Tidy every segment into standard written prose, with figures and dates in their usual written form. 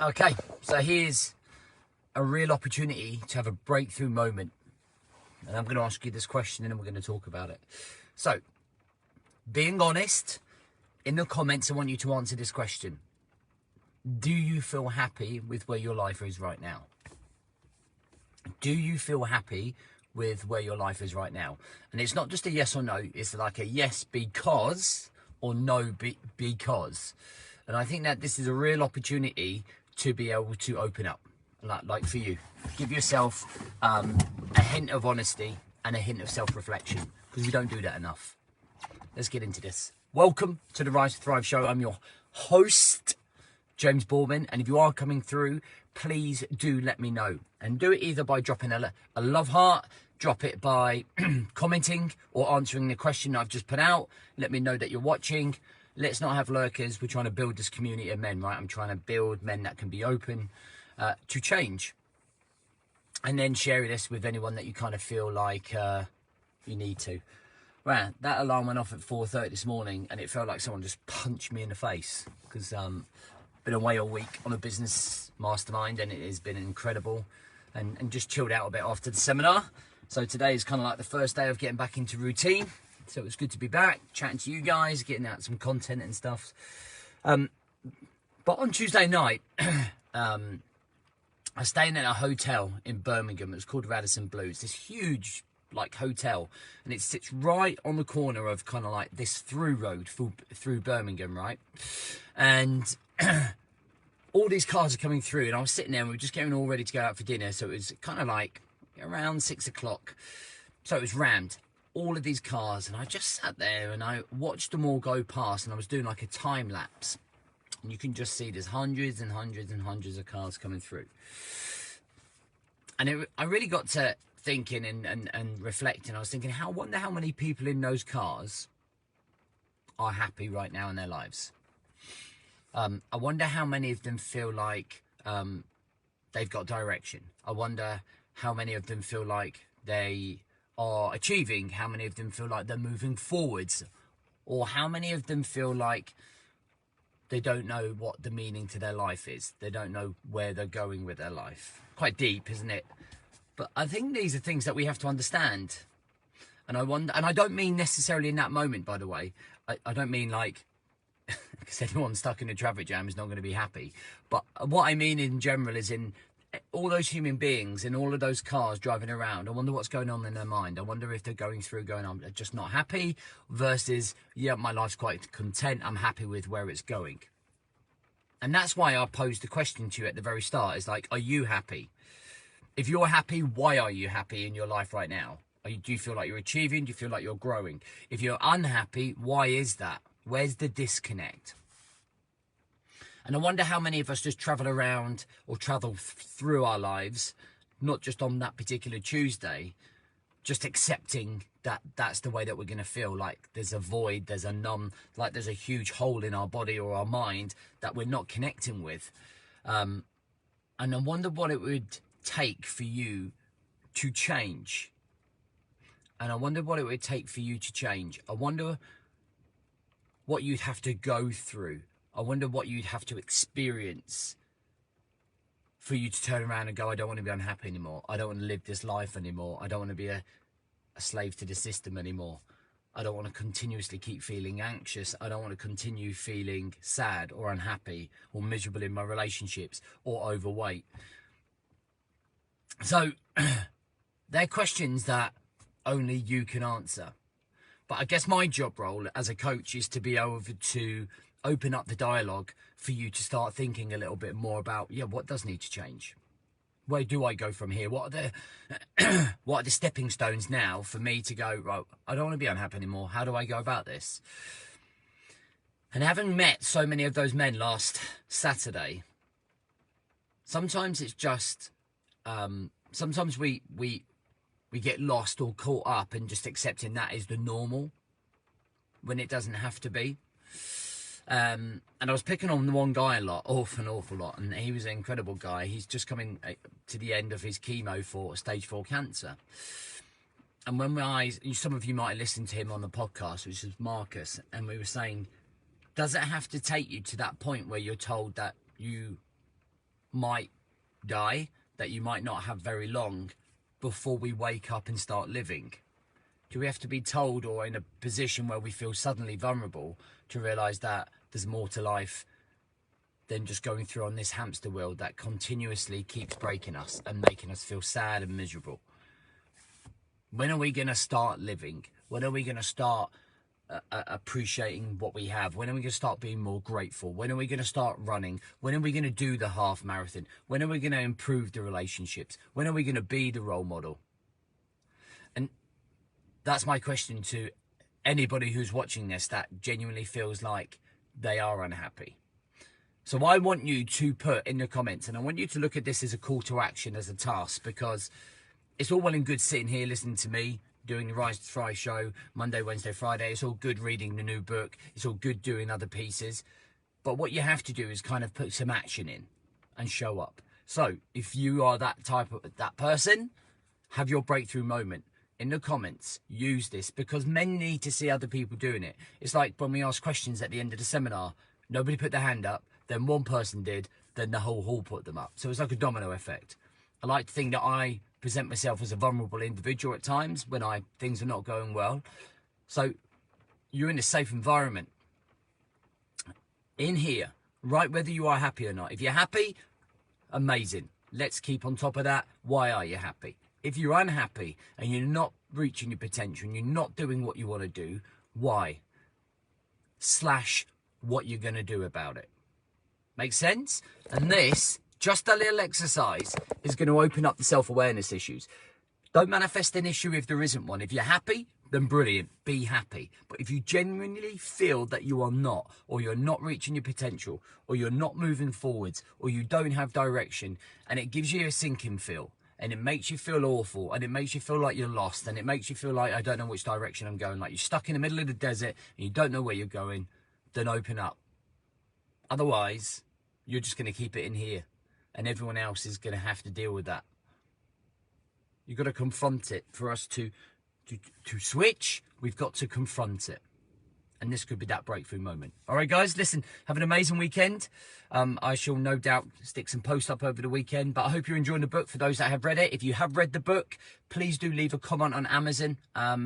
Okay, so here's a real opportunity to have a breakthrough moment. And I'm going to ask you this question and then we're going to talk about it. So, being honest, in the comments, I want you to answer this question. Do you feel happy with where your life is right now? Do you feel happy with where your life is right now? And it's not just a yes or no, it's like a yes because or no because. And I think that this is a real opportunity to be able to open up, like for you. Give yourself a hint of honesty and a hint of self-reflection, because we don't do that enough. Let's get into this. Welcome to the Rise to Thrive show. I'm your host, James Boorman, and if you are coming through, please do let me know. And do it either by dropping a love heart, drop it by commenting or answering the question I've just put out. Let me know that you're watching. Let's not have lurkers. We're trying to build this community of men, right? I'm trying to build men that can be open to change. And then share this with anyone that you kind of feel like you need to. Right, that alarm went off at 4:30 this morning and it felt like someone just punched me in the face, because been away all week on a business mastermind and it has been incredible, and just chilled out a bit after the seminar. So today is kind of like the first day of getting back into routine. So it's good to be back, chatting to you guys, getting out some content and stuff. But on Tuesday night, I was staying in a hotel in Birmingham. It was called Radisson Blu. It's this huge like hotel, and it sits right on the corner of kind of like this through road through Birmingham, right? And all these cars are coming through, and I was sitting there and we were just getting all ready to go out for dinner. So it was kind of like around 6 o'clock. So it was rammed, all of these cars, and I just sat there and I watched them all go past, and I was doing like a time lapse, and you can just see there's hundreds and hundreds and hundreds of cars coming through. And I really got to thinking and reflecting. I was thinking, I wonder how many people in those cars are happy right now in their lives. I wonder how many of them feel like they've got direction. I wonder how many of them feel like they are achieving, how many of them feel like they're moving forwards, or how many of them feel like they don't know what the meaning to their life is. They don't know where they're going with their life. Quite deep, isn't it? But I think these are things that we have to understand. And I wonder, and I don't mean necessarily in that moment, by the way. I don't mean like, because anyone stuck in a traffic jam is not going to be happy. But what I mean in general is in all those human beings in all of those cars driving around. I wonder what's going on in their mind. I wonder if they're going through going, I'm just not happy, versus, yeah, my life's quite content, I'm happy with where it's going. And that's why I posed the question to you at the very start, is like, are you happy? If you're happy, why are you happy in your life right now? Do you feel like you're achieving? Do you feel like you're growing? If you're unhappy, why is that? Where's the disconnect? And I wonder how many of us just travel around or travel through our lives, not just on that particular Tuesday, just accepting that that's the way that we're going to feel, like there's a void, there's a numb, like there's a huge hole in our body or our mind that we're not connecting with. And I wonder what it would take for you to change. And I wonder what it would take for you to change. I wonder what you'd have to go through. I wonder what you'd have to experience for you to turn around and go, I don't want to be unhappy anymore. I don't want to live this life anymore. I don't want to be a slave to the system anymore. I don't want to continuously keep feeling anxious. I don't want to continue feeling sad or unhappy or miserable in my relationships or overweight. So they're questions that only you can answer. But I guess my job role as a coach is to be able to open up the dialogue for you to start thinking a little bit more about, yeah, what does need to change? Where do I go from here? What are the stepping stones now for me to go, right, I don't want to be unhappy anymore. How do I go about this? And having met so many of those men last Saturday, sometimes it's just, sometimes we get lost or caught up in just accepting that is the normal when it doesn't have to be. And I was picking on the one guy an awful lot, and he was an incredible guy. He's just coming to the end of his chemo for stage 4 cancer. And when some of you might have listened to him on the podcast, which was Marcus, and we were saying, does it have to take you to that point where you're told that you might die, that you might not have very long before we wake up and start living? Do we have to be told, or in a position where we feel suddenly vulnerable, to realise that there's more to life than just going through on this hamster wheel that continuously keeps breaking us and making us feel sad and miserable? When are we going to start living? When are we going to start appreciating what we have? When are we going to start being more grateful? When are we going to start running? When are we going to do the half marathon? When are we going to improve the relationships? When are we going to be the role model? And that's my question to anybody who's watching this that genuinely feels like they are unhappy. So I want you to put in the comments, and I want you to look at this as a call to action, as a task, because it's all well and good sitting here listening to me doing the Rise to Thrive show Monday, Wednesday, Friday. It's all good reading the new book. It's all good doing other pieces. But what you have to do is kind of put some action in and show up. So if you are that person, have your breakthrough moment. In the comments, use this, because men need to see other people doing it. It's like when we ask questions at the end of the seminar, nobody put their hand up, then one person did, then the whole hall put them up. So it's like a domino effect. I like to think that I present myself as a vulnerable individual at times when things are not going well. So you're in a safe environment. In here, right, whether you are happy or not. If you're happy, amazing. Let's keep on top of that. Why are you happy? If you're unhappy and you're not reaching your potential and you're not doing what you want to do, why? / what you're going to do about it. Make sense? And this, just a little exercise, is going to open up the self-awareness issues. Don't manifest an issue if there isn't one. If you're happy, then brilliant, be happy. But if you genuinely feel that you are not, or you're not reaching your potential, or you're not moving forwards, or you don't have direction, and it gives you a sinking feel, and it makes you feel awful, and it makes you feel like you're lost, and it makes you feel like, I don't know which direction I'm going, like you're stuck in the middle of the desert, and you don't know where you're going, then open up. Otherwise, you're just going to keep it in here, and everyone else is going to have to deal with that. You've got to confront it. For us to switch, we've got to confront it. And this could be that breakthrough moment. All right, guys, listen, have an amazing weekend. I shall no doubt stick some posts up over the weekend, but I hope you're enjoying the book. For those that have read it, if you have read the book, please do leave a comment on Amazon. I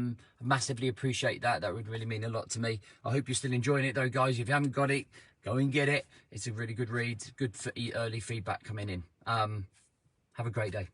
massively appreciate that. That would really mean a lot to me. I hope you're still enjoying it, though, guys. If you haven't got it, go and get it. It's a really good read. Good for early feedback coming in. Have a great day.